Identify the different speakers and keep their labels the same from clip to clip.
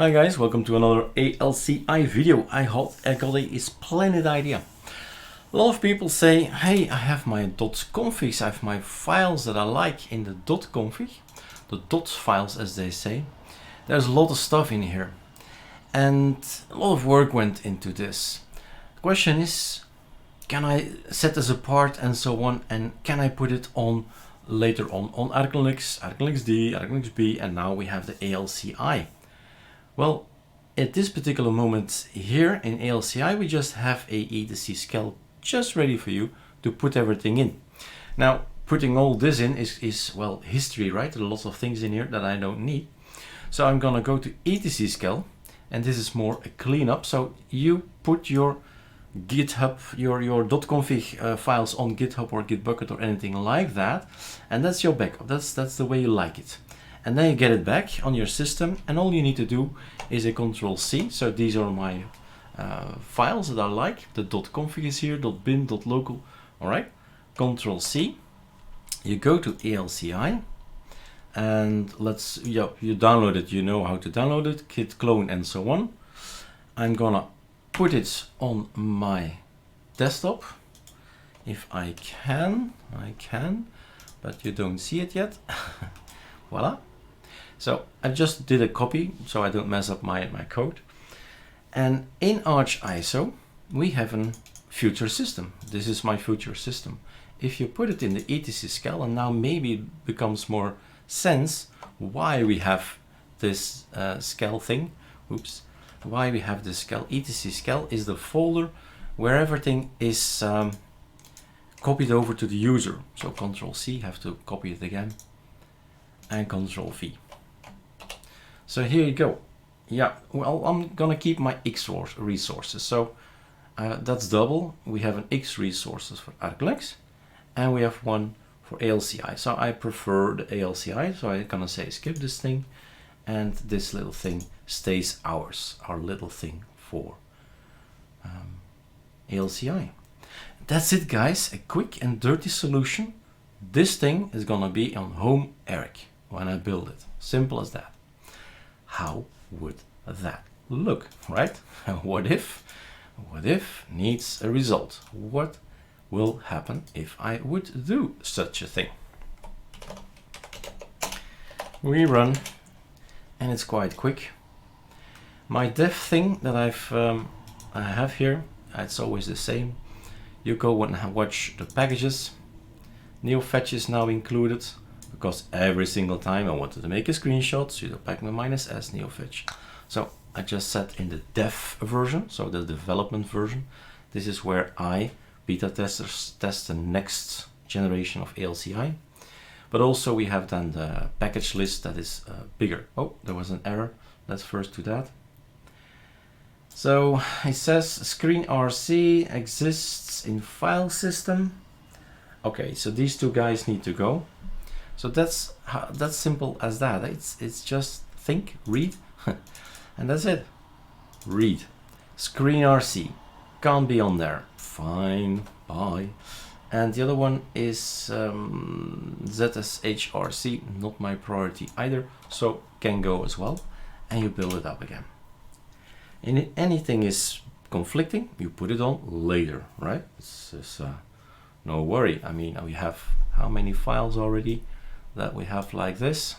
Speaker 1: Hi guys, welcome to another ALCI video. I hope I got a splendid idea. A lot of people say, hey, I have my .configs, I have my files that I like in the .config, the .dots files as they say. There's a lot of stuff in here and a lot of work went into this. The question is, can I set this apart and so on, and can I put it on later on ArcoLinux, ArcoLinux D, ArcoLinux B, and now we have the ALCI. Well, at this particular moment here in ALCI, we just have a E2C scale just ready for you to put everything in. Now, putting all this in is well, history, right? There are lots of things in here that I don't need. So I'm gonna go to E2C scale, and this is more a cleanup. So you put your GitHub, your .config files on GitHub or Gitbucket or anything like that, and that's your backup. That's the way you like it. And then you get it back on your system, and all you need to do is a Control-C. So these are my files that I like. The .config is here, .bin, .local. All right, Control-C. You go to ALCI, and you download it. You know how to download it. Git clone and so on. I'm gonna put it on my desktop. If I can, but you don't see it yet. Voila. So I just did a copy so I don't mess up my code. And in Arch ISO, we have a future system. This is my future system. If you put it in the ETC scale, and now maybe it becomes more sense why we have this scale thing. Oops. Why we have this scale. ETC scale is the folder where everything is copied over to the user. So Control-C, have to copy it again, and Control-V. So here you go. Yeah, well, I'm gonna keep my X resources. So that's double. We have an X resources for ArcoLinux, and we have one for ALCI. So I prefer the ALCI, so I'm gonna say skip this thing, and this little thing stays ours, our little thing for ALCI. That's it, guys. A quick and dirty solution. This thing is gonna be on home Eric when I build it. Simple as that. How would that look, right? What if needs a result? What will happen if I would do such a thing? We run, and it's quite quick. My dev thing that I have here, it's always the same. You go and watch the packages. NeoFetch is now included, because every single time I wanted to make a screenshot, sudo pacman -s NeoFetch. So I just set in the dev version, so the development version. This is where beta testers test the next generation of ALCI. But also we have then the package list that is bigger. Oh, there was an error. Let's first do that. So it says screenRC exists in file system. Okay, so these two guys need to go. So that's simple as that. It's just think, read, and that's it. Read. screenRC can't be on there. Fine, bye. And the other one is ZSHRC, not my priority either, so can go as well. And you build it up again. And if anything is conflicting, you put it on later, right? It's no worry. I mean, we have how many files already that we have like this?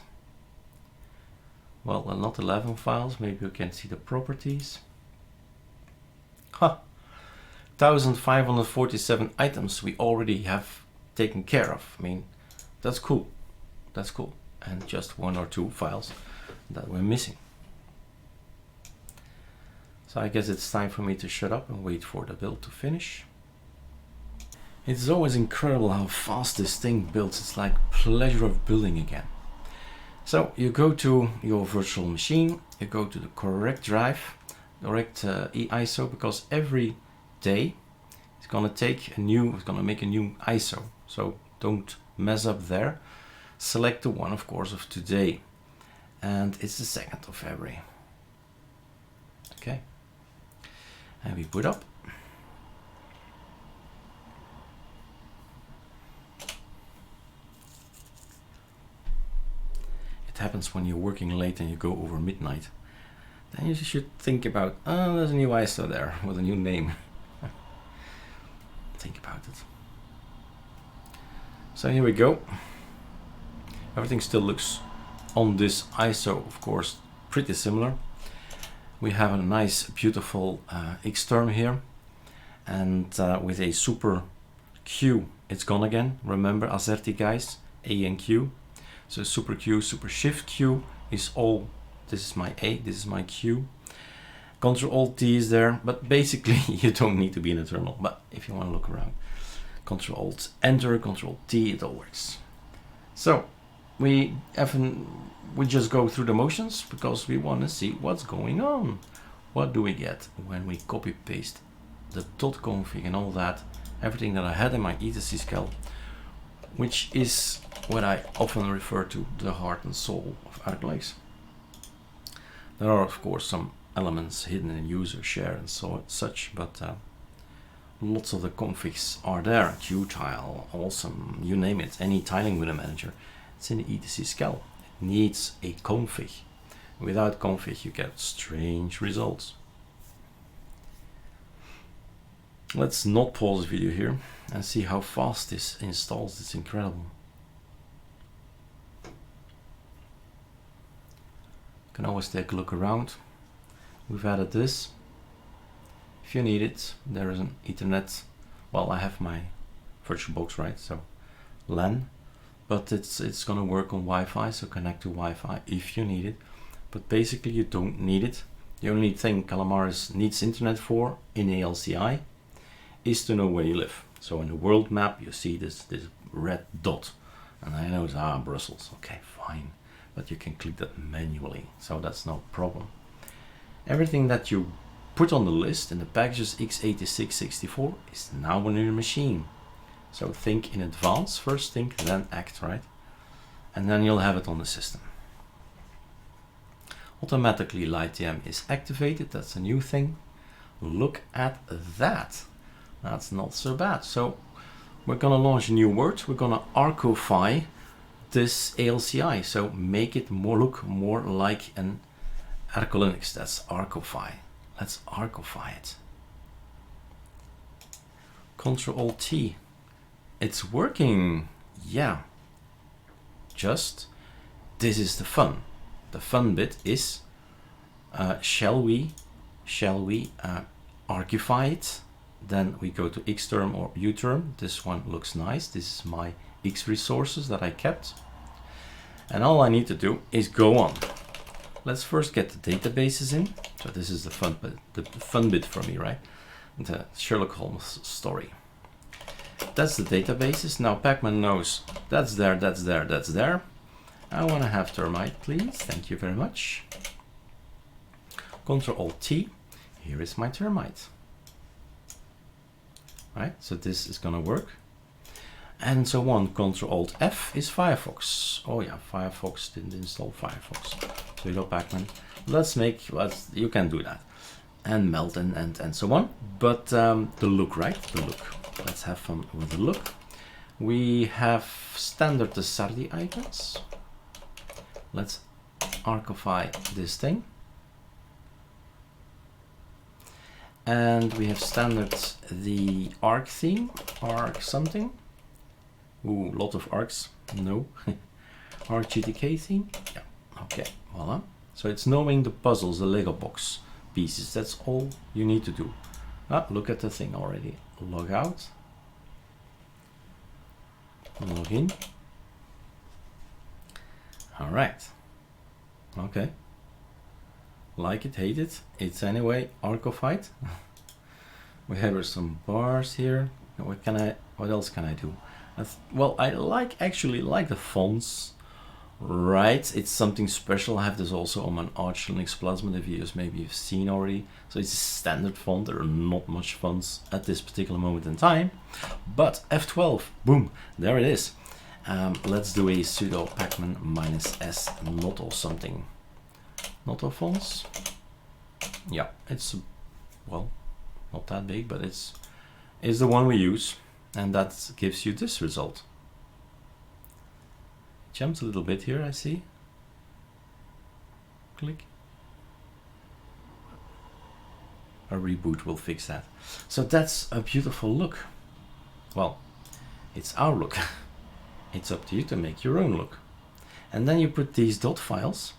Speaker 1: Well, not 11 files. Maybe you can see the properties. 1547 items we already have taken care of. I mean, that's cool. That's cool. And just 1 or 2 files that we're missing. So I guess it's time for me to shut up and wait for the build to finish. It's always incredible how fast this thing builds. It's like pleasure of building again. So you go to your virtual machine, you go to the correct drive, correct ISO, because every day it's gonna make a new ISO. So don't mess up there. Select the one, of course, of today, and it's the 2nd of February. Okay, and we put up. Happens when you're working late and you go over midnight. then you should think about, oh, there's a new ISO there with a new name. Think about it. So here we go. Everything still looks on this ISO, of course, pretty similar. We have a nice, beautiful X term here, and with a super Q, it's gone again. Remember AZERTY guys, A and Q. So super Q, super shift Q is all. This is my A, this is my Q. Control Alt T is there, but basically you don't need to be in a terminal. But if you want to look around, Control Alt Enter, Control T, it all works. So we just go through the motions because we want to see what's going on. What do we get when we copy paste the .config and all that, everything that I had in my etc scal, which is what I often refer to the heart and soul of ArcoLinux. There are of course some elements hidden in user share and such, but lots of the configs are there. Qtile, awesome, you name it, any tiling with a manager, it's in the etc scal. It needs a config. Without config you get strange results. Let's not pause the video here and see how fast this installs. It's incredible. You can always take a look around. We've added this. If you need it, there is an Ethernet. Well, I have my VirtualBox, right? So LAN, but it's gonna work on Wi-Fi, so connect to Wi-Fi if you need it. But basically, you don't need it. The only thing Calamaris needs internet for in ALCI is to know where you live. So in the world map, you see this red dot, and I know it's Brussels. Okay, fine, but you can click that manually, so that's no problem. Everything that you put on the list in the packages x86-64 is now on your machine. So think in advance, first think, then act, right? And then you'll have it on the system. Automatically LightTM is activated, that's a new thing. Look at that. That's not so bad. So we're gonna launch a new word. We're gonna ArcoFy this ALCI. So make it look more like an ArcoLinux. That's ArcoFy. Let's ArcoFy it. Control Alt T. It's working. Yeah. Just this is the fun. The fun bit is shall we ArcoFy it? Then we go to X term or U term. This one looks nice. This is my X resources that I kept. And all I need to do is go on. Let's first get the databases in. So this is the fun bit for me, right? The Sherlock Holmes story. That's the databases. Now Pacman knows that's there, that's there, that's there. I want to have termite, please. Thank you very much. Control Alt T. Here is my termite. Right, so this is gonna work, and so on. Control Alt F is Firefox. Oh yeah, Firefox didn't install Firefox. So you know, Pacman. You can do that, and melt and so on. But the look, right? The look. Let's have fun with the look. We have standard Sardi icons. Let's ArcoFy this thing. And we have standard the arc theme, arc something. Ooh, lot of arcs. No. Arc GTK theme. Yeah. Okay. Voila. So it's knowing the puzzles, the Lego box pieces. That's all you need to do. Ah, look at the thing already. Log out. Log in. All right. Okay. Like it, hate it, it's anyway ArcoFy. We have some bars here. What else can I do? Well, I actually like the fonts, right? It's something special. I have this also on my ArcoLinux Plasma, the videos maybe you've seen already. So it's a standard font. There are not much fonts at this particular moment in time, but F12, boom, there it is. Let's do a sudo pacman -s not or something. Not all fonts. Yeah, it's well, not that big, but it's the one we use, and that gives you this result. Jumps a little bit here, I see. Click. A reboot will fix that. So that's a beautiful look. Well, it's our look. It's up to you to make your own look. And then you put these dot files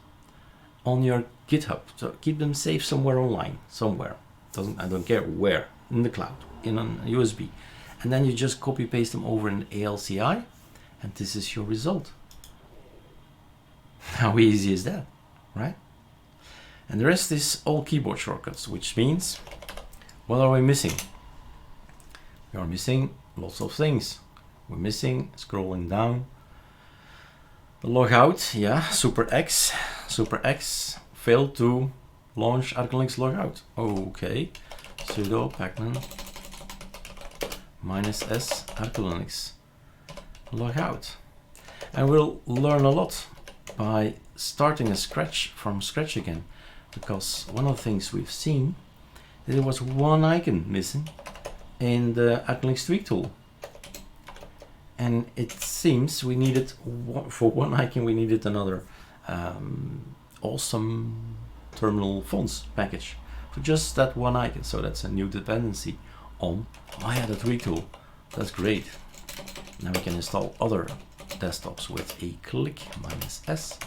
Speaker 1: on your GitHub. So keep them safe somewhere online, somewhere. I don't care where, in the cloud, in a USB. And then you just copy paste them over in ALCI, and this is your result. How easy is that, right? And the rest is all keyboard shortcuts, which means, what are we missing? We are missing lots of things. We're missing scrolling down. The logout, yeah, Super X failed to launch ArcoLinux logout. Okay, sudo pacman -s ArcoLinux logout. And we'll learn a lot by starting from scratch again, because one of the things we've seen, there was one icon missing in the ArcoLinux tweak tool. And it seems we needed, for one icon, we needed another awesome terminal fonts package for just that one icon. So that's a new dependency on the tweak tool. That's great. Now we can install other desktops with a click -s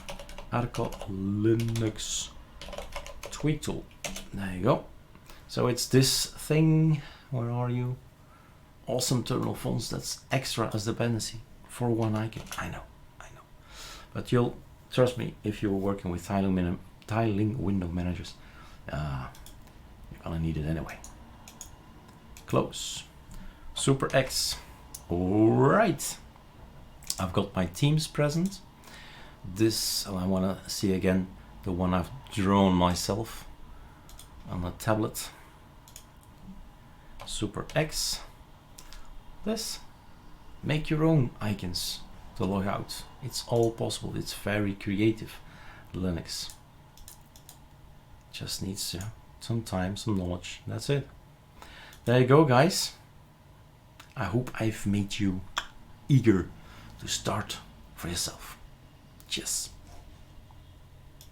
Speaker 1: ArcoLinux tweak tool. There you go. So it's this thing. Where are you? Awesome terminal fonts. That's extra as dependency for one icon. I know. But you'll trust me, if you're working with tiling window managers, you're gonna need it anyway. Close. Super X. All right. I've got my Teams present. This, I want to see again the one I've drawn myself on a tablet. Super X. This. Make your own icons to log out. It's all possible. It's very creative. Linux. Just needs some time, some knowledge. That's it. There you go, guys. I hope I've made you eager to start for yourself. Cheers.